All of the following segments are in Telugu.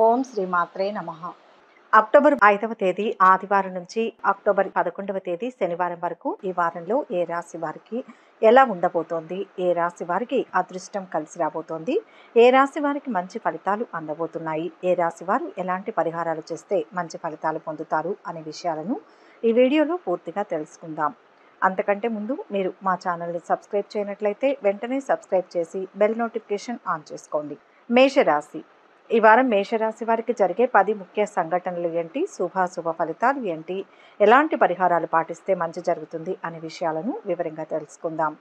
ఓం శ్రీ మాత్రే నమః. అక్టోబర్ 5వ తేదీ ఆదివారం నుంచి అక్టోబర్ 11వ తేదీ శనివారం వరకు ఈ వారంలో ఏ రాశి వారికి ఎలా ఉండబోతోంది, ఏ రాశి వారికి అదృష్టం కలిసి రాబోతోంది, ఏ రాశి వారికి మంచి ఫలితాలు అందబోతున్నాయి, ఏ రాశి వారు ఎలాంటి పరిహారాలు చేస్తే మంచి ఫలితాలు పొందుతారు అనే విషయాలను ఈ వీడియోలో పూర్తిగా తెలుసుకుందాం. అంతకంటే ముందు మీరు మా ఛానల్ని సబ్స్క్రైబ్ చేయనట్లయితే వెంటనే సబ్స్క్రైబ్ చేసి బెల్ నోటిఫికేషన్ ఆన్ చేసుకోండి. మేషరాశి. ఈ వారం మేషరాశి వారికి జరిగే 10 ముఖ్య సంఘటనలు ఏంటి, శుభాశుభ ఫలితాలు ఏంటి, ఎలాంటి పరిహారాలు పాటిస్తే మంచి జరుగుతుంది అనే విషయాలను వివరంగా తెలుసుకుందాం.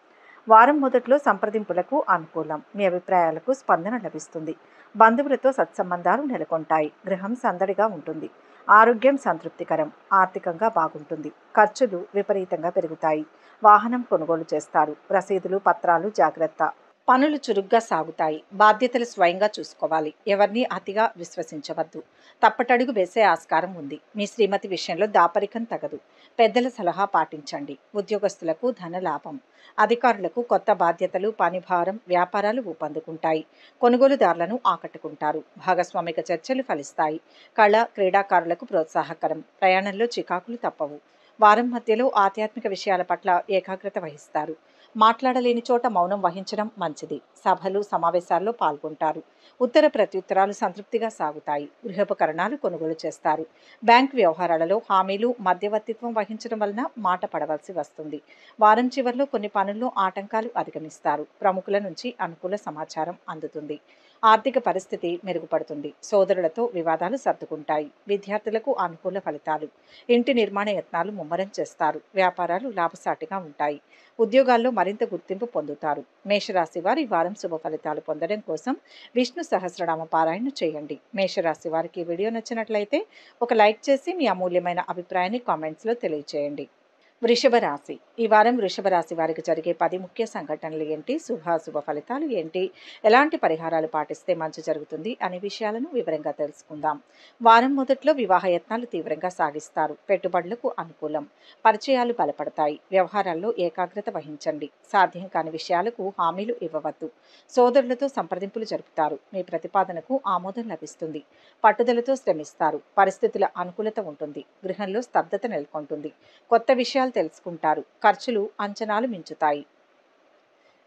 వారం మొదట్లో సంప్రదింపులకు అనుకూలం, మీ అభిప్రాయాలకు స్పందన లభిస్తుంది, బంధువులతో సత్సంబంధాలు నెలకొంటాయి, గృహం సందడిగా ఉంటుంది, ఆరోగ్యం సంతృప్తికరం, ఆర్థికంగా బాగుంటుంది, ఖర్చులు విపరీతంగా పెరుగుతాయి, వాహనం కొనుగోలు చేస్తారు, రసీదులు పత్రాలు జాగ్రత్త, పనులు చురుగ్గా సాగుతాయి, బాధ్యతలు స్వయంగా చూసుకోవాలి, ఎవరిని అతిగా విశ్వసించవద్దు, తప్పటడుగు వేసే ఆస్కారం ఉంది, మీ శ్రీమతి విషయంలో దాపరికం తగదు, పెద్దల సలహా పాటించండి, ఉద్యోగస్తులకు ధన లాభం, అధికారులకు కొత్త బాధ్యతలు, పనిభారం, వ్యాపారాలు ఊపందుకుంటాయి, కొనుగోలుదారులను ఆకట్టుకుంటారు, భాగస్వామిక చర్చలు ఫలిస్తాయి, కళ క్రీడాకారులకు ప్రోత్సాహకరం, ప్రయాణంలో చికాకులు తప్పవు, వారం మధ్యలో ఆధ్యాత్మిక విషయాల పట్ల ఏకాగ్రత వహిస్తారు, మాట్లాడలేని చోట మౌనం వహించడం మంచిది, సభలు సమావేశాల్లో పాల్గొంటారు, ఉత్తర ప్రత్యుత్తరాలు సంతృప్తిగా సాగుతాయి, గృహోపకరణాలు కొనుగోలు చేస్తారు, బ్యాంక్ వ్యవహారాలలో హామీలు మధ్యవర్తిత్వం వహించడం వలన మాట పడవలసి వస్తుంది, వారం చివరిలో కొన్ని పనుల్లో ఆటంకాలు అధిగమిస్తారు, ప్రముఖుల నుంచి అనుకూల సమాచారం అందుతుంది, ఆర్థిక పరిస్థితి మెరుగుపడుతుంది, సోదరులతో వివాదాలు సర్దుకుంటాయి, విద్యార్థులకు అనుకూల ఫలితాలు, ఇంటి నిర్మాణ యత్నాలు ముమ్మరం చేస్తారు, వ్యాపారాలు లాభసాటిగా ఉంటాయి, ఉద్యోగాల్లో మరింత గుర్తింపు పొందుతారు. మేషరాశి వారు ఈ వారం శుభ ఫలితాలు పొందడం కోసం విష్ణు సహస్రనామ పారాయణ చేయండి. మేషరాశి వారికి ఈ వీడియో నచ్చినట్లయితే ఒక లైక్ చేసి మీ అమూల్యమైన అభిప్రాయాన్ని కామెంట్స్లో తెలియజేయండి. వృషభ రాశి. ఈ వారం వృషభ రాశి వారికి జరిగే 10 ముఖ్య సంఘటనలు ఏంటి, శుభాశుభ ఫలితాలు ఏంటి, ఎలాంటి పరిహారాలు పాటిస్తే మంచి జరుగుతుంది అనే విషయాలను వివరంగా తెలుసుకుందాం. వారం మొదట్లో వివాహ యత్నాలు తీవ్రంగా సాగిస్తారు, పెట్టుబడులకు అనుకూలం, పరిచయాలు బలపడతాయి, వ్యవహారాల్లో ఏకాగ్రత వహించండి, సాధ్యం కాని విషయాలకు హామీలు ఇవ్వవద్దు, సోదరులతో సంప్రదింపులు జరుపుతారు, మీ ప్రతిపాదనకు ఆమోదం లభిస్తుంది, పట్టుదలతో శ్రమిస్తారు, పరిస్థితుల అనుకూలత ఉంటుంది, గృహంలో స్తబ్దత నెలకొంటుంది, కొత్త విషయాలు తెలుసుకుంటారు, ఖర్చులు అంచనాలు మించుతాయి,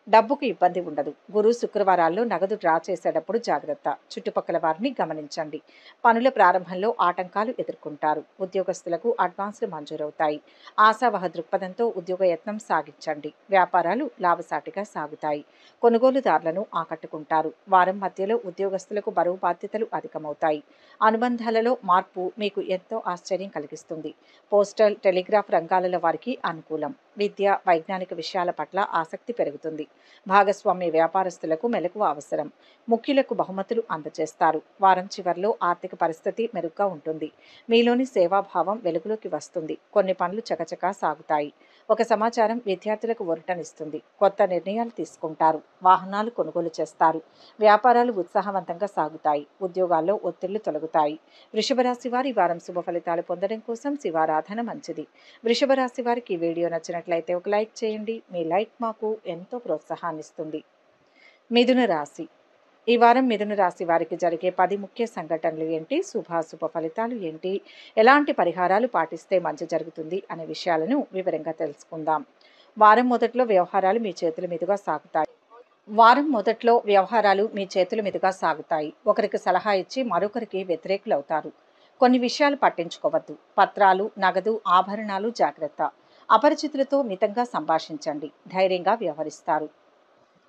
డబ్బుకు ఇబ్బంది ఉండదు, గురు శుక్రవారాల్లో నగదు డ్రా చేసేటప్పుడు జాగ్రత్త, చుట్టుపక్కల వారిని గమనించండి, పనుల ప్రారంభంలో ఆటంకాలు ఎదుర్కొంటారు, ఉద్యోగస్తులకు అడ్వాన్స్లు మంజూరవుతాయి, ఆశావహ దృక్పథంతో ఉద్యోగ యత్నం సాగించండి, వ్యాపారాలు లాభసాటిగా సాగుతాయి, కొనుగోలుదారులను ఆకట్టుకుంటారు, వారం మధ్యలో ఉద్యోగస్తులకు బరువు బాధ్యతలు అధికమవుతాయి, అనుబంధాలలో మార్పు మీకు ఎంతో ఆశ్చర్యం కలిగిస్తుంది, పోస్టల్ టెలిగ్రాఫ్ రంగాలలో వారికి అనుకూలం, విద్య వైజ్ఞానిక విషయాల పట్ల ఆసక్తి పెరుగుతుంది, భాగస్వామ్య వ్యాపారస్తులకు మెలకువ అవసరం, ముఖ్యులకు బహుమతులు అందజేస్తారు, వారం చివరిలో ఆర్థిక పరిస్థితి మెరుగ్గా ఉంటుంది, మీలోని సేవాభావం వెలుగులోకి వస్తుంది, కొన్ని పనులు చకచకా సాగుతాయి, ఒక సమాచారం విద్యార్థులకు ఊరటనిస్తుంది, కొత్త నిర్ణయాలు తీసుకుంటారు, వాహనాలు కొనుగోలు చేస్తారు, వ్యాపారాలు ఉత్సాహవంతంగా సాగుతాయి, ఉద్యోగాల్లో ఒత్తిళ్లు తొలగుతాయి. వృషభ రాశి వారి వారం శుభ ఫలితాలు పొందడం కోసం శివారాధన మంచిది. వృషభ రాశి వారికి ఈ వీడియో నచ్చినట్లయితే ఒక లైక్ చేయండి, మీ లైక్ మాకు ఎంతో ప్రోత్సాహాన్నిస్తుంది. మిథున రాశి. ఈ వారం మిథున రాశి వారికి జరిగే 10 ముఖ్య సంఘటనలు ఏంటి, శుభాశుభ ఫలితాలు ఏంటి, ఎలాంటి పరిహారాలు పాటిస్తే మంచి జరుగుతుంది అనే విషయాలను వివరంగా తెలుసుకుందాం. వారం మొదట్లో వ్యవహారాలు మీ చేతుల మీదుగా సాగుతాయి, ఒకరికి సలహా ఇచ్చి మరొకరికి వ్యతిరేకులవుతారు, కొన్ని విషయాలు పట్టించుకోవద్దు, పత్రాలు నగదు ఆభరణాలు జాగ్రత్త, అపరిచితులతో మితంగా సంభాషించండి, ధైర్యంగా వ్యవహరిస్తారు,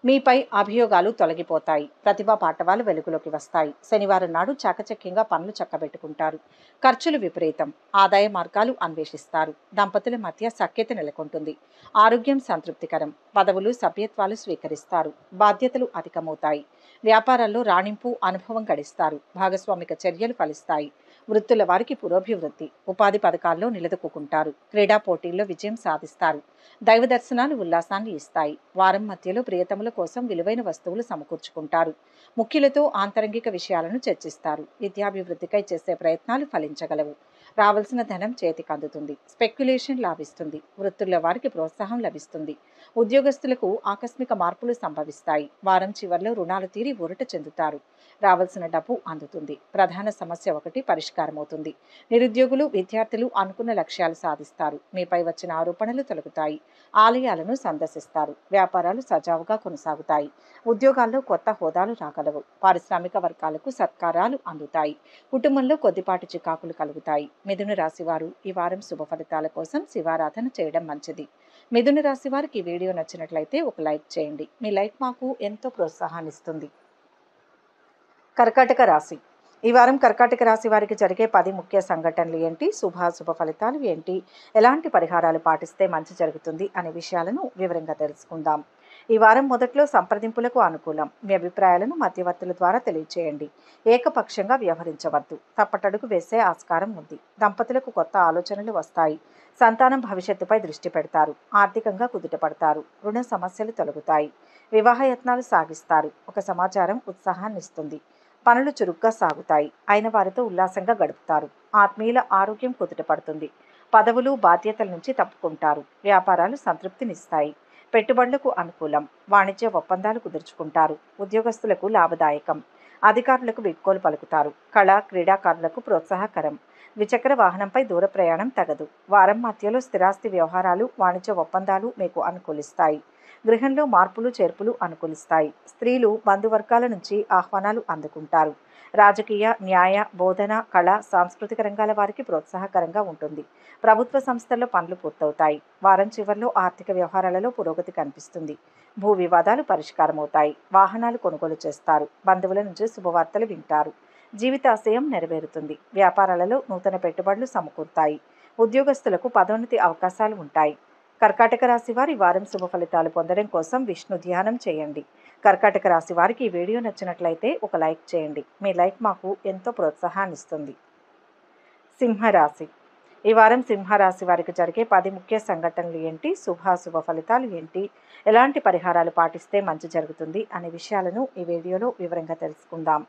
మీపై అభియోగాలు తొలగిపోతాయి, ప్రతిభా పాటవాలు వెలుగులోకి వస్తాయి, శనివారం నాడు చాకచక్యంగా పనులు చక్కబెట్టుకుంటారు, ఖర్చులు విపరీతం, ఆదాయ మార్గాలు అన్వేషిస్తారు, దంపతుల మధ్య సఖ్యత నెలకొంటుంది, ఆరోగ్యం సంతృప్తికరం, పదవులు సభ్యత్వాలు స్వీకరిస్తారు, బాధ్యతలు అధికమవుతాయి, వ్యాపారాల్లో రాణింపు అనుభవం గడిస్తారు, భాగస్వామిక చర్యలు ఫలిస్తాయి, వృత్తుల వారికి పురోభివృద్ధి, ఉపాధి పథకాల్లో నిలదొక్కుంటారు, క్రీడా పోటీల్లో విజయం సాధిస్తారు, దైవ దర్శనాలు ఉల్లాసాన్ని ఇస్తాయి, వారం మధ్యలో ప్రియతముల కోసం విలువైన వస్తువులు సమకూర్చుకుంటారు, ముఖ్యులతో ఆంతరంగిక విషయాలను చర్చిస్తారు, విద్యాభివృద్ధికై చేసే ప్రయత్నాలు ఫలించగలవు, రావాల్సిన ధనం చేతికి అందుతుంది. స్పెక్యులేషన్ లాభిస్తుంది. వృత్తుల వారికి ప్రోత్సాహం లభిస్తుంది. ఉద్యోగస్తులకు ఆకస్మిక మార్పులు సంభవిస్తాయి. వారం చివర్లో రుణాలు తీరి ఊరట చెందుతారు. రావాల్సిన డబ్బు అందుతుంది. ప్రధాన సమస్య ఒకటి పరిష్కారమవుతుంది. నిరుద్యోగులు, విద్యార్థులు అనుకున్న లక్ష్యాలు సాధిస్తారు. మీపై వచ్చిన ఆరోపణలు తొలగుతాయి. ఆలయాలను సందర్శిస్తారు. వ్యాపారాలు సజావుగా కొనసాగుతాయి. ఉద్యోగాల్లో కొత్త హోదాలు రాగలవు. పారిశ్రామిక వర్గాలకు సత్కారాలు అందుతాయి. కుటుంబంలో కొద్దిపాటి చికాకులు కలుగుతాయి. మిథున రాశి వారు ఈ వారం శుభ ఫలితాల కోసం శివారాధన చేయడం మంచిది. మిథున రాశి వారికి ఈ వీడియో నచ్చినట్లయితే ఒక లైక్ చేయండి. మీ లైక్ మాకు ఎంతో ప్రోత్సాహాన్ని ఇస్తుంది. కర్కాటక రాశి. ఈ వారం కర్కాటక రాశి వారికి జరిగే 10 ముఖ్య సంఘటనలు ఏంటి, శుభాశుభ ఫలితాలు ఏంటి, ఎలాంటి పరిహారాలు పాటిస్తే మంచి జరుగుతుంది అనే విషయాలను వివరంగా తెలుసుకుందాం. ఈ వారం మొదట్లో సంప్రదింపులకు అనుకూలం. మీ అభిప్రాయాలను మధ్యవర్తుల ద్వారా తెలియచేయండి. ఏకపక్షంగా వ్యవహరించవద్దు. తప్పటడుగు వేసే ఆస్కారం ఉంది. దంపతులకు కొత్త ఆలోచనలు వస్తాయి. సంతానం భవిష్యత్తుపై దృష్టి పెడతారు. ఆర్థికంగా కుదుటపడతారు. రుణ సమస్యలు తొలగుతాయి. వివాహ యత్నాలు సాగిస్తారు. ఒక సమాచారం ఉత్సాహాన్నిస్తుంది. పనులు చురుగ్గా సాగుతాయి. అయిన వారితో ఉల్లాసంగా గడుపుతారు. ఆత్మీయుల ఆరోగ్యం కుదుటపడుతుంది. పదవులు, బాధ్యతల నుంచి తప్పుకుంటారు. వ్యాపారాలు సంతృప్తినిస్తాయి. పెట్టుబడులకు అనుకూలం. వాణిజ్య ఒప్పందాలు కుదుర్చుకుంటారు. ఉద్యోగస్తులకు లాభదాయకం. అధికారులకు వీడ్కోలు పలుకుతారు. కళా, క్రీడాకారులకు ప్రోత్సాహకరం. ద్విచక్ర వాహనంపై దూర ప్రయాణం తగదు. వారం మధ్యలో స్థిరాస్తి వ్యవహారాలు, వాణిజ్య ఒప్పందాలు మీకు అనుకూలిస్తాయి. గృహంలో మార్పులు చేర్పులు అనుకూలిస్తాయి. స్త్రీలు బంధువర్గాల నుంచి ఆహ్వానాలు అందుకుంటారు. రాజకీయ, న్యాయ, బోధన, కళ, సాంస్కృతిక రంగాల వారికి ప్రోత్సాహకరంగా ఉంటుంది. ప్రభుత్వ సంస్థల్లో పనులు పూర్తవుతాయి. వారం చివరిలో ఆర్థిక వ్యవహారాలలో పురోగతి కనిపిస్తుంది. భూ వివాదాలు పరిష్కారమవుతాయి. వాహనాలు కొనుగోలు చేస్తారు. బంధువుల నుంచి శుభవార్తలు వింటారు. జీవితాశయం నెరవేరుతుంది. వ్యాపారాలలో నూతన పెట్టుబడులు సమకూరుతాయి. ఉద్యోగస్తులకు పదోన్నతి అవకాశాలు ఉంటాయి. కర్కాటక రాశి వారి వారం శుభ ఫలితాలు పొందడం కోసం విష్ణు ధ్యానం చేయండి. కర్కాటక రాశి వారికి ఈ వీడియో నచ్చినట్లయితే ఒక లైక్ చేయండి. మీ లైక్ మాకు ఎంతో ప్రోత్సాహాన్ని ఇస్తుంది. సింహరాశి. ఈ వారం సింహరాశి వారికి జరిగే 10 ముఖ్య సంఘటనలు ఏంటి, శుభాశుభ ఫలితాలు ఏంటి, ఎలాంటి పరిహారాలు పాటిస్తే మంచి జరుగుతుంది అనే విషయాలను ఈ వీడియోలో వివరంగా తెలుసుకుందాం.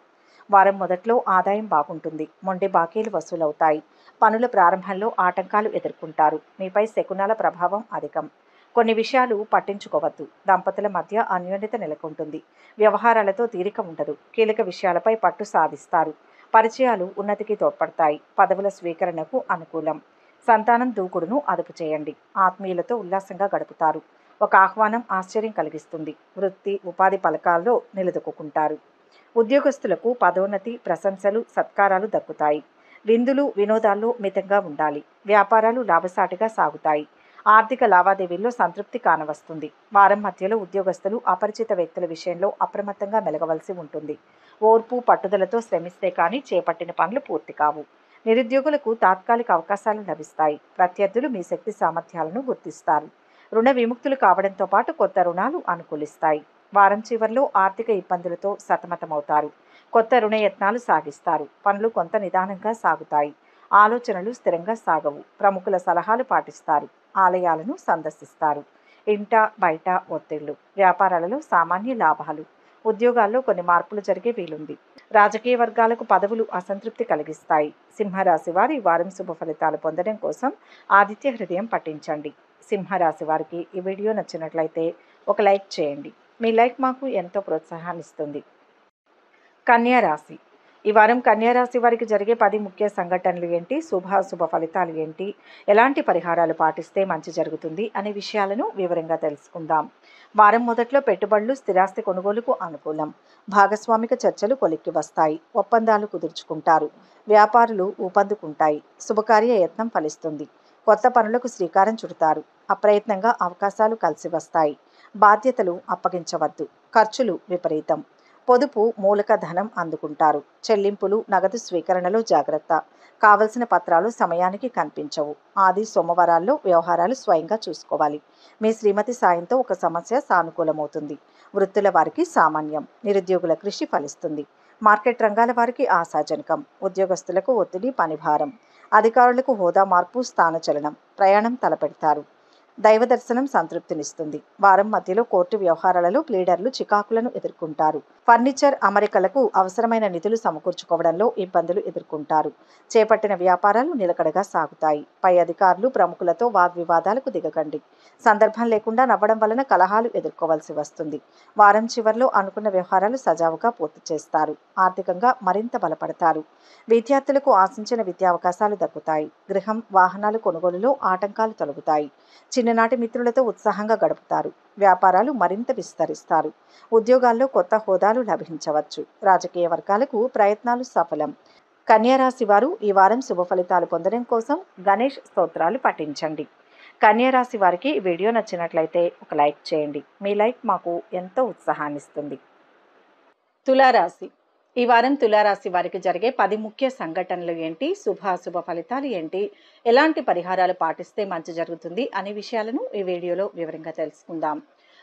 వారం మొదట్లో ఆదాయం బాగుంటుంది. మొండి బాకీలు వసూలవుతాయి. పనుల ప్రారంభంలో ఆటంకాలు ఎదుర్కొంటారు. మీపై శకునాల ప్రభావం అధికం. కొన్ని విషయాలు పట్టించుకోవద్దు. దంపతుల మధ్య అన్యోన్యత నెలకొంటుంది. వ్యవహారాలతో తీరిక ఉండదు. కీలక విషయాలపై పట్టు సాధిస్తారు. పరిచయాలు ఉన్నతికి తోడ్పడతాయి. పదవుల స్వీకరణకు అనుకూలం. సంతానం దూకుడును అదుపు చేయండి. ఆత్మీయులతో ఉల్లాసంగా గడుపుతారు. ఒక ఆహ్వానం ఆశ్చర్యం కలిగిస్తుంది. వృత్తి, ఉపాధి పలకాల్లో నిలదొక్కుంటారు. ఉద్యోగస్తులకు పదోన్నతి, ప్రశంసలు, సత్కారాలు దక్కుతాయి. విందులు, వినోదాల్లో మితంగా ఉండాలి. వ్యాపారాలు లాభసాటిగా సాగుతాయి. ఆర్థిక లావాదేవీల్లో సంతృప్తి కానవస్తుంది. వారం మధ్యలో ఉద్యోగస్తులు అపరిచిత వ్యక్తుల విషయంలో అప్రమత్తంగా మెలగవలసి ఉంటుంది. ఓర్పు, పట్టుదలతో శ్రమిస్తే కానీ చేపట్టిన పనులు పూర్తి కావు. నిరుద్యోగులకు తాత్కాలిక అవకాశాలు లభిస్తాయి. ప్రత్యర్థులు మీ శక్తి సామర్థ్యాలను గుర్తిస్తారు. రుణ విముక్తులు కావడంతో పాటు కొత్త రుణాలు అనుకూలిస్తాయి. వారం చివరిలో ఆర్థిక ఇబ్బందులతో సతమతమవుతారు. కొత్త రుణ యత్నాలు సాగిస్తారు. పనులు కొంత నిదానంగా సాగుతాయి. ఆలోచనలు స్థిరంగా సాగవు. ప్రముఖుల సలహాలు పాటిస్తారు. ఆలయాలను సందర్శిస్తారు. ఇంట బయట ఒత్తిళ్లు. వ్యాపారాలలో సామాన్య లాభాలు. ఉద్యోగాల్లో కొన్ని మార్పులు జరిగే వీలుంది. రాజకీయ వర్గాలకు పదవులు అసంతృప్తి కలిగిస్తాయి. సింహరాశి వారి వారం శుభ ఫలితాలు పొందడం కోసం ఆదిత్య హృదయం పఠించండి. సింహరాశి వారికి ఈ వీడియో నచ్చినట్లయితే ఒక లైక్ చేయండి. మీ లైక్ మాకు ఎంతో ప్రోత్సాహాన్ని ఇస్తుంది. కన్యా రాశి. ఈ వారం కన్యా రాశి వారికి జరిగే 10 ముఖ్య సంఘటనలు ఏంటి, శుభాశుభ ఫలితాలు ఏంటి, ఎలాంటి పరిహారాలు పాటిస్తే మంచి జరుగుతుంది అనే విషయాలను వివరంగా తెలుసుకుందాం. వారం మొదట్లో పెట్టుబడులు, స్థిరాస్తి కొనుగోలుకు అనుకూలం. భాగస్వామిక చర్చలు కొలిక్కి వస్తాయి. ఒప్పందాలు కుదుర్చుకుంటారు. వ్యాపారులు ఊపందుకుంటాయి. శుభకార్య యత్నం ఫలిస్తుంది. కొత్త పనులకు శ్రీకారం చుడతారు. అప్రయత్నంగా అవకాశాలు కలిసి వస్తాయి. బాధ్యతలు అప్పగించవద్దు. ఖర్చులు విపరీతం. పొదుపు మూలక ధనం అందుకుంటారు. చెల్లింపులు, నగదు స్వీకరణలో జాగ్రత్త. కావలసిన పత్రాలు సమయానికి కనిపించవు. ఆది సోమవారాల్లో వ్యవహారాలు స్వయంగా చూసుకోవాలి. మీ శ్రీమతి సాయంతో ఒక సమస్య సానుకూలమవుతుంది. వృత్తుల వారికి సామాన్యం. నిరుద్యోగుల కృషి ఫలిస్తుంది. మార్కెట్ రంగాల వారికి ఆశాజనకం. ఉద్యోగస్తులకు ఒత్తిడి, పనిభారం. అధికారులకు హోదా మార్పు, స్థానచలనం. ప్రయాణం తలపెడతారు. దైవ దర్శనం సంతృప్తినిస్తుంది. వారం మధ్యలో కోర్టు వ్యవహారాలలో ప్లీడర్లు చికాకులను ఎదుర్కొంటారు. ఫర్నిచర్ అమరికలకు అవసరమైన నిధులు సమకూర్చుకోవడంలో ఇబ్బందులు ఎదుర్కొంటారు. చేపట్టిన వ్యాపారాలు నిలకడగా సాగుతాయి. పై అధికారులు ప్రముఖులతో వాగ్వివాదాలకు దిగకండి. సందర్భం లేకుండా నవ్వడం వలన కలహాలు ఎదుర్కోవాల్సి వస్తుంది. వారం చివర్లో అనుకున్న వ్యవహారాలు సజావుగా పూర్తి చేస్తారు. ఆర్థికంగా మరింత బలపడతారు. విద్యార్థులకు ఆశించిన విద్యావకాశాలు దక్కుతాయి. గృహం, వాహనాలు కొనుగోలులో ఆటంకాలు తొలగుతాయి. చిన్ననాటి మిత్రులతో ఉత్సాహంగా గడుపుతారు. వ్యాపారాలు మరింత విస్తరిస్తారు. ఉద్యోగాల్లో కొత్త హోదాలు లభించవచ్చు. రాజకీయ వర్గాలకు ప్రయత్నాలు సఫలం. కన్యారాశి వారు ఈ వారం శుభ ఫలితాలు పొందడం కోసం గణేష్ స్తోత్రాలు పఠించండి. కన్యారాశి వారికి ఈ వీడియో నచ్చినట్లయితే ఒక లైక్ చేయండి. మీ లైక్ మాకు ఎంతో ఉత్సాహాన్ని ఇస్తుంది. తులారాశి. ఈ వారం తులారాశి వారికి జరిగే 10 ముఖ్య సంఘటనలు ఏంటి, శుభాశుభ ఫలితాలు ఏంటి, ఎలాంటి పరిహారాలు పాటిస్తే మంచి జరుగుతుంది అనే విషయాలను ఈ వీడియోలో వివరంగా తెలుసుకుందాం.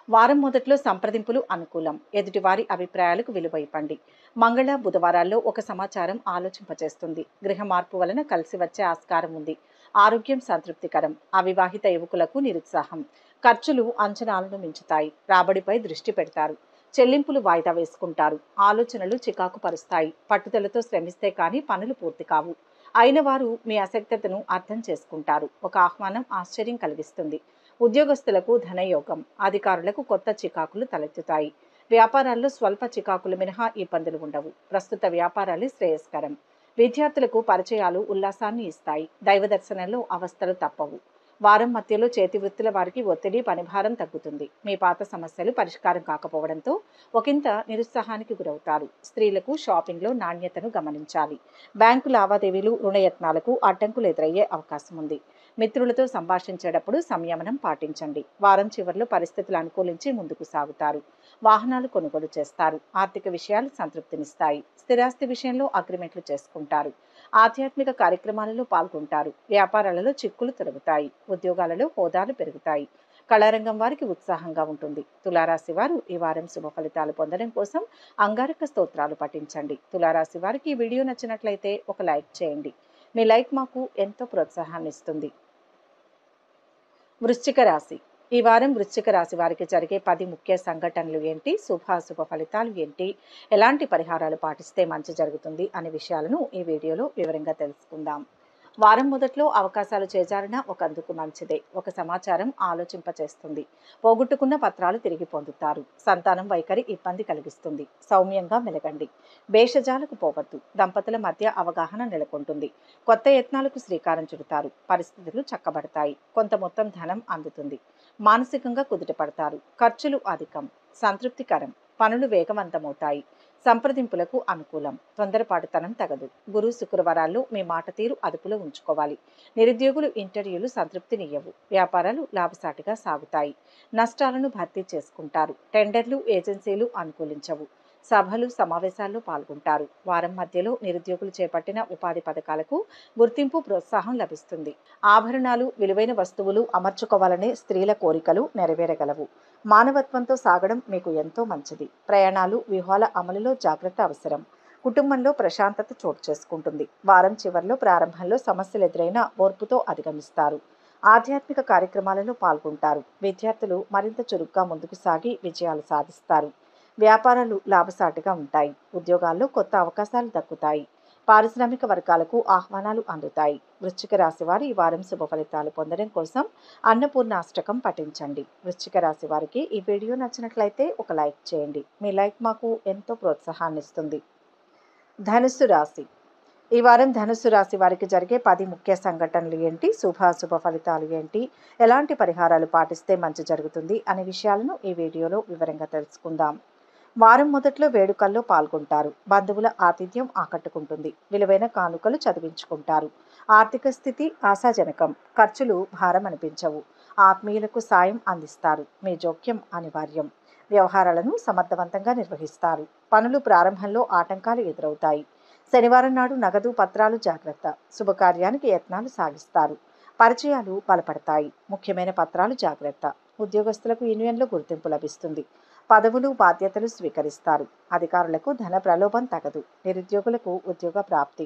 వారం మొదట్లో సంప్రదింపులు అనుకూలం. ఎదుటివారి అభిప్రాయాలకు విలువ ఇవ్వండి. మంగళ, బుధవారాల్లో ఒక సమాచారం ఆలోచింపచేస్తుంది. గృహ మార్పు వలన కలిసి వచ్చే ఆస్కారం ఉంది. ఆరోగ్యం సంతృప్తికరం. అవివాహిత యువకులకు నిరుత్సాహం. ఖర్చులు అంచనాలను మించుతాయి. రాబడిపై దృష్టి పెడతారు. చెల్లింపులు వాయిదా వేసుకుంటారు. ఆలోచనలు చికాకు పరుస్తాయి. పట్టుదలతో శ్రమిస్తే కానీ పనులు పూర్తి కావు. అయిన వారు మీ అసక్తతను అర్థం చేసుకుంటారు. ఒక ఆహ్వానం ఆశ్చర్యం కలిగిస్తుంది. ఉద్యోగస్తులకు ధనయోగం. అధికారులకు కొత్త చికాకులు తలెత్తుతాయి. వ్యాపారాల్లో స్వల్ప చికాకులు మినహా ఇబ్బందులు ఉండవు. ప్రస్తుత వ్యాపారాలు శ్రేయస్కరం. విద్యార్థులకు పరిచయాలు ఉల్లాసాన్ని ఇస్తాయి. దైవ దర్శనంలో అవస్థలు తప్పవు. వారం మధ్యలో చేతి వృత్తుల వారికి ఒత్తిడి, పనిభారం తగ్గుతుంది. మీ పాత సమస్యలు పరిష్కారం కాకపోవడంతో ఒకంత నిరుత్సాహానికి గురవుతారు. స్త్రీలకు షాపింగ్లో నాణ్యతను గమనించాలి. బ్యాంకు లావాదేవీలు, రుణయత్నాలకు అడ్డంకులు ఎదురయ్యే అవకాశం ఉంది. మిత్రులతో సంభాషించేటప్పుడు సంయమనం పాటించండి. వారం చివరిలో పరిస్థితులు అనుకూలించి ముందుకు సాగుతారు. వాహనాలు కొనుగోలు చేస్తారు. ఆర్థిక విషయాలు సంతృప్తినిస్తాయి. స్థిరాస్తి విషయంలో అగ్రిమెంట్లు చేసుకుంటారు. ఆధ్యాత్మిక కార్యక్రమాలలో పాల్గొంటారు. వ్యాపారాలలో చిక్కులు తొలగుతాయి. ఉద్యోగాలలో హోదాలు పెరుగుతాయి. కళారంగం వారికి ఉత్సాహంగా ఉంటుంది. తులారాశి వారు ఈ వారం శుభ ఫలితాలు పొందడం కోసం అంగారక స్తోత్రాలు పఠించండి. తులారాశి వారికి ఈ వీడియో నచ్చినట్లయితే ఒక లైక్ చేయండి. మీ లైక్ మాకు ఎంతో ప్రోత్సాహాన్ని ఇస్తుంది. వృశ్చిక రాశి. ఈ వారం వృశ్చిక రాశి వారికి జరిగే 10 ముఖ్య సంఘటనలు ఏంటి, శుభాశుభ ఫలితాలు ఏంటి, ఎలాంటి పరిహారాలు పాటిస్తే మంచి జరుగుతుంది అనే విషయాలను ఈ వీడియోలో వివరంగా తెలుసుకుందాం. వారం మొదట్లో అవకాశాలు చేజారినా ఒకందుకు మంచిదే. ఒక సమాచారం ఆలోచింపచేస్తుంది. పోగొట్టుకున్న పత్రాలు తిరిగి పొందుతారు. సంతానం వైఖరి ఇబ్బంది కలిగిస్తుంది. సౌమ్యంగా మెలగండి. భేషజాలకు పోవద్దు. దంపతుల మధ్య అవగాహన నెలకొంటుంది. కొత్త యత్నాలకు శ్రీకారం చుడతారు. పరిస్థితులు చక్కబడతాయి. కొంత మొత్తం ధనం అందుతుంది. మానసికంగా కుదుటపడతారు. ఖర్చులు అధికం. సంతృప్తికరం. పనులు వేగవంతమవుతాయి. సంప్రదింపులకు అనుకూలం. తొందరపాటుతనం తగదు. గురు, శుక్రవారాల్లో మీ మాట తీరు అదుపులో ఉంచుకోవాలి. నిరుద్యోగులు ఇంటర్వ్యూలు సంతృప్తినియ్యవు. వ్యాపారాలు లాభసాటిగా సాగుతాయి. నష్టాలను భర్తీ చేసుకుంటారు. టెండర్లు, ఏజెన్సీలు అనుకూలించవు. సభలు, సమావేశాల్లో పాల్గొంటారు. వారం మధ్యలో నిరుద్యోగులు చేపట్టిన ఉపాధి పథకాలకు గుర్తింపు, ప్రోత్సాహం లభిస్తుంది. ఆభరణాలు, విలువైన వస్తువులు అమర్చుకోవాలనే స్త్రీల కోరికలు నెరవేరగలవు. మానవత్వంతో సాగడం మీకు ఎంతో మంచిది. ప్రయాణాలు, వ్యూహాల అమలులో జాగ్రత్త అవసరం. కుటుంబంలో ప్రశాంతత చోటు చేసుకుంటుంది. వారం చివరిలో, ప్రారంభంలో సమస్యలు ఎదురైనా ఓర్పుతో అధిగమిస్తారు. ఆధ్యాత్మిక కార్యక్రమాలలో పాల్గొంటారు. విద్యార్థులు మరింత చురుగ్గా ముందుకు సాగి విజయాలు సాధిస్తారు. వ్యాపారాలు లాభసాటిగా ఉంటాయి. ఉద్యోగాల్లో కొత్త అవకాశాలు దక్కుతాయి. పారిశ్రామిక వర్గాలకు ఆహ్వానాలు అందుతాయి. వృశ్చిక రాశి వారు ఈ వారం శుభ ఫలితాలు పొందడం కోసం అన్నపూర్ణాష్టకం పఠించండి. వృశ్చిక రాశి వారికి ఈ వీడియో నచ్చినట్లయితే ఒక లైక్ చేయండి. మీ లైక్ మాకు ఎంతో ప్రోత్సాహాన్ని ఇస్తుంది. ధనుస్సు రాశి. ఈ వారం ధనుస్సు రాశి వారికి జరిగే 10 ముఖ్య సంఘటనలు ఏంటి, శుభాశుభ ఫలితాలు ఏంటి, ఎలాంటి పరిహారాలు పాటిస్తే మంచి జరుగుతుంది అనే విషయాలను ఈ వీడియోలో వివరంగా తెలుసుకుందాం. వారం మొదట్లో వేడుకల్లో పాల్గొంటారు. బంధువుల ఆతిథ్యం ఆకట్టుకుంటుంది. విలువైన కానుకలు చదివించుకుంటారు. ఆర్థిక స్థితి ఆశాజనకం. ఖర్చులు భారం అనిపించవు. ఆత్మీయులకు సాయం అందిస్తారు. మీ జోక్యం అనివార్యం. వ్యవహారాలను సమర్థవంతంగా నిర్వహిస్తారు. పనులు ప్రారంభంలో ఆటంకాలు ఎదురవుతాయి. శనివారం నాడు నగదు, పత్రాలు జాగ్రత్త. శుభకార్యానికి యత్నాలు సాగిస్తారు. పరిచయాలు బలపడతాయి. ముఖ్యమైన పత్రాలు జాగ్రత్త. ఉద్యోగస్తులకు యూనియన్లో గుర్తింపు లభిస్తుంది. పదవులు, బాధ్యతలు స్వీకరిస్తారు. అధికారులకు ధన ప్రలోభం తగదు. నిరుద్యోగులకు ఉద్యోగ ప్రాప్తి.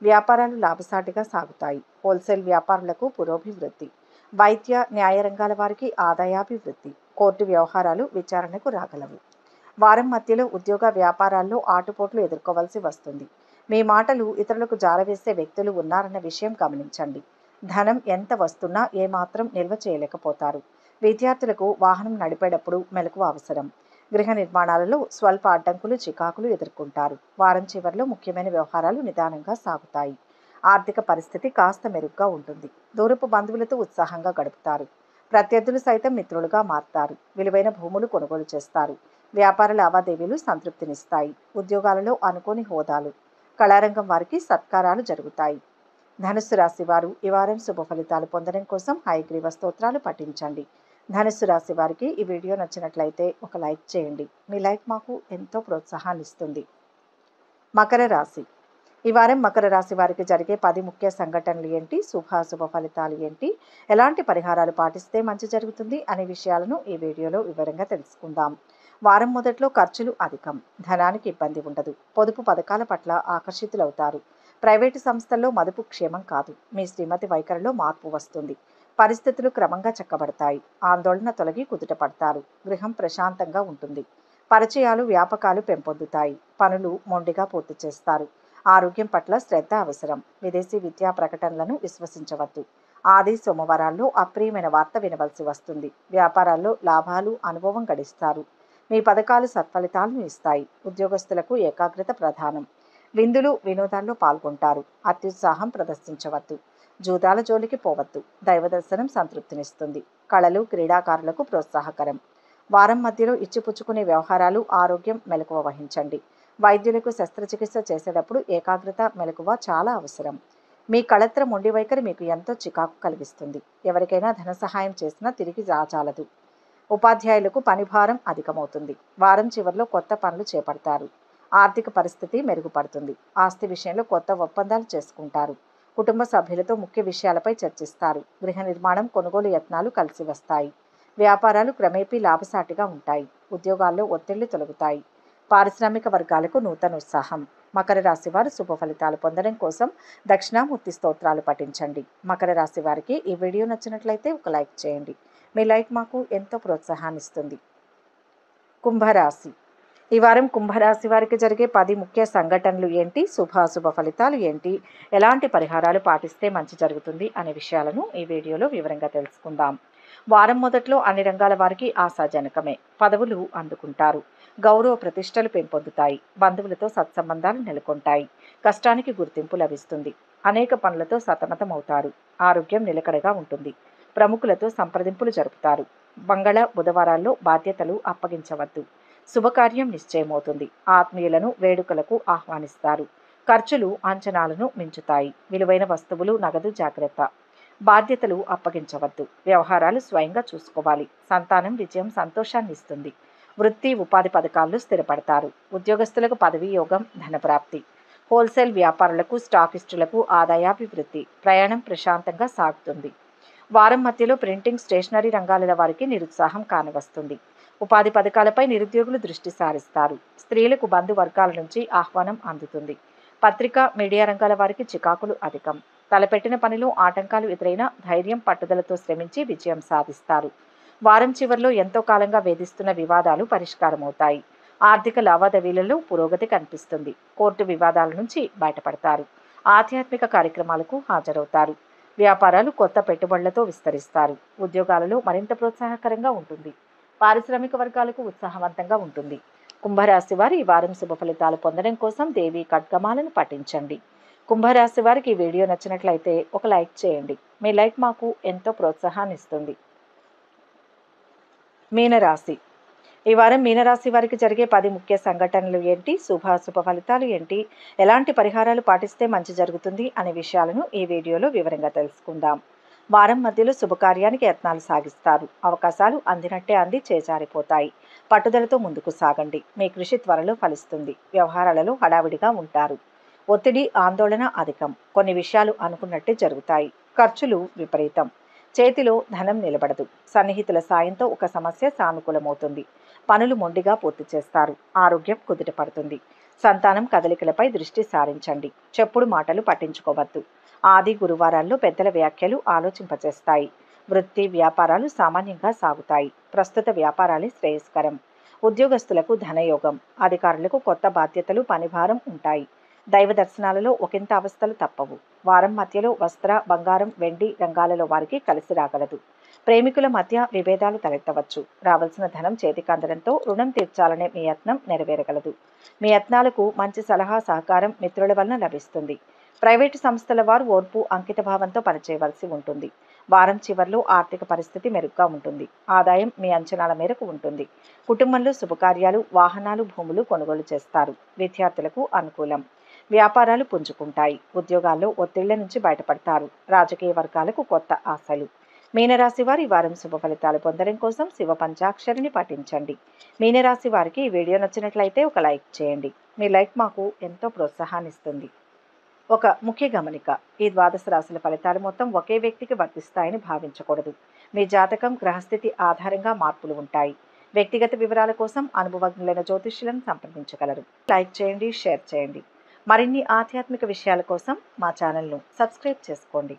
వ్యాపారాలు లాభసాటిగా సాగుతాయి. హోల్సేల్ వ్యాపారులకు పురోభివృద్ధి. వైద్య న్యాయ రంగాల వారికి ఆదాయాభివృద్ధి, కోర్టు వ్యవహారాలు విచారణకు రాగలవు. వారం మధ్యలో ఉద్యోగ వ్యాపారాల్లో ఆటుపోట్లు ఎదుర్కోవాల్సి వస్తుంది. మీ మాటలు ఇతరులకు జారవేసే వ్యక్తులు ఉన్నారన్న విషయం గమనించండి. ధనం ఎంత వస్తున్నా ఏమాత్రం నిల్వ చేయలేకపోతారు. విద్యార్థులకు వాహనం నడిపేటప్పుడు మెలకువ అవసరం. గృహ నిర్మాణాలలో స్వల్ప అడ్డంకులు చికాకులు ఎదుర్కొంటారు. వారం చివరిలో ముఖ్యమైన వ్యవహారాలు నిదానంగా సాగుతాయి. ఆర్థిక పరిస్థితి కాస్త మెరుగ్గా ఉంటుంది. దూరపు బంధువులతో ఉత్సాహంగా గడుపుతారు. ప్రత్యర్థులు సైతం మిత్రులుగా మారుతారు. విలువైన భూములు కొనుగోలు చేస్తారు. వ్యాపార లావాదేవీలు సంతృప్తినిస్తాయి. ఉద్యోగాలలో అనుకోని హోదాలు, కళారంగం వారికి సత్కారాలు జరుగుతాయి. ధనుస్సు రాశి వారు ఈ వారం శుభ ఫలితాలు పొందడం కోసం హయగ్రీవ స్తోత్రాలు పఠించండి. ధనుస్సు రాశి వారికి ఈ వీడియో నచ్చినట్లయితే ఒక లైక్ చేయండి. మీ లైక్ మాకు ఎంతో ప్రోత్సాహాన్ని ఇస్తుంది. మకర రాశి. ఈ వారం మకర రాశి వారికి జరిగే 10 ముఖ్య సంఘటనలు ఏంటి, శుభాశుభ ఫలితాలు ఏంటి, ఎలాంటి పరిహారాలు పాటిస్తే మంచి జరుగుతుంది అనే విషయాలను ఈ వీడియోలో వివరంగా తెలుసుకుందాం. వారం మొదట్లో ఖర్చులు అధికం, ధనానికి ఇబ్బంది ఉండదు. పొదుపు పథకాల పట్ల ఆకర్షితులవుతారు. ప్రైవేటు సంస్థల్లో మదుపు క్షేమం కాదు. మీ శ్రీమతి వైఖరిలో మార్పు వస్తుంది. పరిస్థితులు క్రమంగా చక్కబడతాయి. ఆందోళన తొలగి కుదుట పడతారు. గృహం ప్రశాంతంగా ఉంటుంది. పరిచయాలు వ్యాపకాలు పెంపొందుతాయి. పనులు మొండిగా పూర్తి చేస్తారు. ఆరోగ్యం పట్ల శ్రద్ధ అవసరం. విదేశీ విద్యా ప్రకటనలను విశ్వసించవద్దు. ఆది సోమవారాల్లో అప్రియమైన వార్త వినవలసి వస్తుంది. వ్యాపారాల్లో లాభాలు అనుభవం గడిస్తారు. మీ పథకాలు సత్ఫలితాలను ఇస్తాయి. ఉద్యోగస్తులకు ఏకాగ్రత ప్రధానం. విందులు వినోదాల్లో పాల్గొంటారు. అత్యుత్సాహం ప్రదర్శించవద్దు. జూదాల జోలికి పోవద్దు. దైవ దర్శనం సంతృప్తినిస్తుంది. కళలు క్రీడాకారులకు ప్రోత్సాహకరం. వారం మధ్యలో ఇచ్చిపుచ్చుకునే వ్యవహారాలు, ఆరోగ్యం మెలకువ వహించండి. వైద్యులకు శస్త్రచికిత్స చేసేటప్పుడు ఏకాగ్రత మెలకువ చాలా అవసరం. మీ కళత్ర మొండి వైఖరి మీకు ఎంతో చికాకు కలిగిస్తుంది. ఎవరికైనా ధన సహాయం చేసినా తిరిగి రాజాలదు. ఉపాధ్యాయులకు పనిభారం అధికమవుతుంది. వారం చివరిలో కొత్త పనులు చేపడతారు. ఆర్థిక పరిస్థితి మెరుగుపడుతుంది. ఆస్తి విషయంలో కొత్త ఒప్పందాలు చేసుకుంటారు. కుటుంబ సభ్యులతో ముఖ్య విషయాలపై చర్చిస్తారు. గృహ నిర్మాణం కొనుగోలు యత్నాలు కలిసి వస్తాయి. వ్యాపారాలు క్రమేపీ లాభసాటిగా ఉంటాయి. ఉద్యోగాల్లో ఒత్తిళ్లు తొలగుతాయి. పారిశ్రామిక వర్గాలకు నూతన ఉత్సాహం. మకర రాశి వారు శుభ ఫలితాలు పొందడం కోసం దక్షిణామూర్తి స్తోత్రాలు పఠించండి. మకర రాశి వారికి ఈ వీడియో నచ్చినట్లయితే ఒక లైక్ చేయండి. మీ లైక్ మాకు ఎంతో ప్రోత్సాహాన్ని ఇస్తుంది. కుంభరాశి. ఈ వారం కుంభరాశి వారికి జరిగే 10 ముఖ్య సంఘటనలు ఏంటి, శుభాశుభ ఫలితాలు ఏంటి, ఎలాంటి పరిహారాలు పాటిస్తే మంచి జరుగుతుంది అనే విషయాలను ఈ వీడియోలో వివరంగా తెలుసుకుందాం. వారం మొదట్లో అన్ని రంగాల వారికి ఆశాజనకమే. పదవులు అందుకుంటారు. గౌరవ ప్రతిష్టలు పెంపొందుతాయి. బంధువులతో సత్సంబంధాలు నెలకొంటాయి. కష్టానికి గుర్తింపు లభిస్తుంది. అనేక పనులతో సతమతమవుతారు. ఆరోగ్యం నిలకడగా ఉంటుంది. ప్రముఖులతో సంప్రదింపులు జరుపుతారు. మంగళ బుధవారాల్లో బాధ్యతలు అప్పగించవద్దు. శుభకార్యం నిశ్చయమవుతుంది. ఆత్మీయులను వేడుకలకు ఆహ్వానిస్తారు. ఖర్చులు అంచనాలను మించుతాయి. విలువైన వస్తువులు నగదు జాగ్రత్త. బాధ్యతలు అప్పగించవద్దు. వ్యవహారాలు స్వయంగా చూసుకోవాలి. సంతానం విజయం సంతోషాన్ని ఇస్తుంది. వృత్తి ఉపాధి పథకాల్లో స్థిరపడతారు. ఉద్యోగస్తులకు పదవీ యోగం, ధనప్రాప్తి. హోల్సేల్ వ్యాపారులకు స్టాకిస్టులకు ఆదాయాభివృద్ధి. ప్రయాణం ప్రశాంతంగా సాగుతుంది. వారం మధ్యలో ప్రింటింగ్ స్టేషనరీ రంగాల వారికి నిరుత్సాహం కానవస్తుంది. ఉపాధి పథకాలపై నిరుద్యోగులు దృష్టి సారిస్తారు. స్త్రీలకు బంధువర్గాల నుంచి ఆహ్వానం అందుతుంది. పత్రికా మీడియా రంగాల వారికి చికాకులు అధికం. తలపెట్టిన పనిలో ఆటంకాలు ఎదురైనా ధైర్యం పట్టుదలతో శ్రమించి విజయం సాధిస్తారు. వారం చివరిలో ఎంతో కాలంగా వేధిస్తున్న వివాదాలు పరిష్కారమవుతాయి. ఆర్థిక లావాదేవీలలో పురోగతి కనిపిస్తుంది. కోర్టు వివాదాల నుంచి బయటపడతారు. ఆధ్యాత్మిక కార్యక్రమాలకు హాజరవుతారు. వ్యాపారాలు కొత్త పెట్టుబడులతో విస్తరిస్తారు. ఉద్యోగాలలో మరింత ప్రోత్సాహకరంగా ఉంటుంది. పారిశ్రామిక వర్గాలకు ఉత్సాహవంతంగా ఉంటుంది. కుంభరాశి వారు ఈ వారం శుభ ఫలితాలు పొందడం కోసం దేవి ఖడ్గమాలను పఠించండి. కుంభరాశి వారికి ఈ వీడియో నచ్చినట్లయితే ఒక లైక్ చేయండి. మీ లైక్ మాకు ఎంతో ప్రోత్సాహాన్ని ఇస్తుంది. మీనరాశి. ఈ వారం మీనరాశి వారికి జరిగే 10 ముఖ్య సంఘటనలు ఏంటి, శుభాశుభ ఫలితాలు ఏంటి, ఎలాంటి పరిహారాలు పాటిస్తే మంచి జరుగుతుంది అనే విషయాలను ఈ వీడియోలో వివరంగా తెలుసుకుందాం. వారం మధ్యలో శుభకార్యానికి యత్నాలు సాగిస్తారు. అవకాశాలు అందినట్టే అంది చేజారిపోతాయి. పట్టుదలతో ముందుకు సాగండి. మీ కృషి త్వరలో ఫలిస్తుంది. వ్యవహారాలలో హడావిడిగా ఉంటారు. ఒత్తిడి ఆందోళన అధికం. కొన్ని విషయాలు అనుకున్నట్టే జరుగుతాయి. ఖర్చులు విపరీతం. చేతిలో ధనం నిలబడదు. సన్నిహితుల సాయంతో ఒక సమస్య సానుకూలమవుతుంది. పనులు మొండిగా పూర్తి చేస్తారు. ఆరోగ్యం కుదుట పడుతుంది. సంతానం కదలికలపై దృష్టి సారించండి. చెప్పుడు మాటలు పట్టించుకోవద్దు. ఆది గురువారాల్లో పెద్దల వ్యాఖ్యలు ఆలోచింపచేస్తాయి. వృత్తి వ్యాపారాలు సామాన్యంగా సాగుతాయి. ప్రస్తుత వ్యాపారాలే శ్రేయస్కరం. ఉద్యోగస్తులకు ధనయోగం. అధికారులకు కొత్త బాధ్యతలు, పనిభారం ఉంటాయి. దైవ దర్శనాలలో ఒకంత అవస్థలు తప్పవు. వారం మధ్యలో వస్త్ర, బంగారం, వెండి రంగాలలో వారికి కలిసి రాగలదు. ప్రేమికుల మధ్య విభేదాలు తలెత్తవచ్చు. రావాల్సిన ధనం చేతికి అందడంతో రుణం తీర్చాలనే మీ యత్నం నెరవేరగలదు. మీ యత్నాలకు మంచి సలహా సహకారం మిత్రుల వలన లభిస్తుంది. ప్రైవేటు సంస్థల వారు ఓర్పు, అంకితభావంతో పనిచేయవలసి ఉంటుంది. వారం చివర్లో ఆర్థిక పరిస్థితి మెరుగ్గా ఉంటుంది. ఆదాయం మీ అంచనాల మేరకు ఉంటుంది. కుటుంబంలో శుభకార్యాలు, వాహనాలు, భూములు కొనుగోలు చేస్తారు. విద్యార్థులకు అనుకూలం. వ్యాపారాలు పుంజుకుంటాయి. ఉద్యోగాల్లో ఒత్తిళ్ల నుంచి బయటపడతారు. రాజకీయ వర్గాలకు కొత్త ఆశలు. మీనరాశి వారి వారం శుభ ఫలితాలు పొందడం కోసం శివ పంచాక్షరిని పఠించండి. మీనరాశి వారికి ఈ వీడియో నచ్చినట్లయితే ఒక లైక్ చేయండి. మీ లైక్ మాకు ఎంతో ప్రోత్సాహాన్ని ఇస్తుంది. ఒక ముఖ్య గమనిక: ఈ ద్వాదశ రాశుల ఫలితాలు మొత్తం ఒకే వ్యక్తికి వర్తిస్తాయని భావించకూడదు. మీ జాతకం, గ్రహస్థితి ఆధారంగా మార్పులు ఉంటాయి. వ్యక్తిగత వివరాల కోసం అనుభవజ్ఞులైన జ్యోతిష్యులను సంప్రదించగలరు. లైక్ చేయండి, షేర్ చేయండి. మరిన్ని ఆధ్యాత్మిక విషయాల కోసం మా ఛానల్ను సబ్స్క్రైబ్ చేసుకోండి.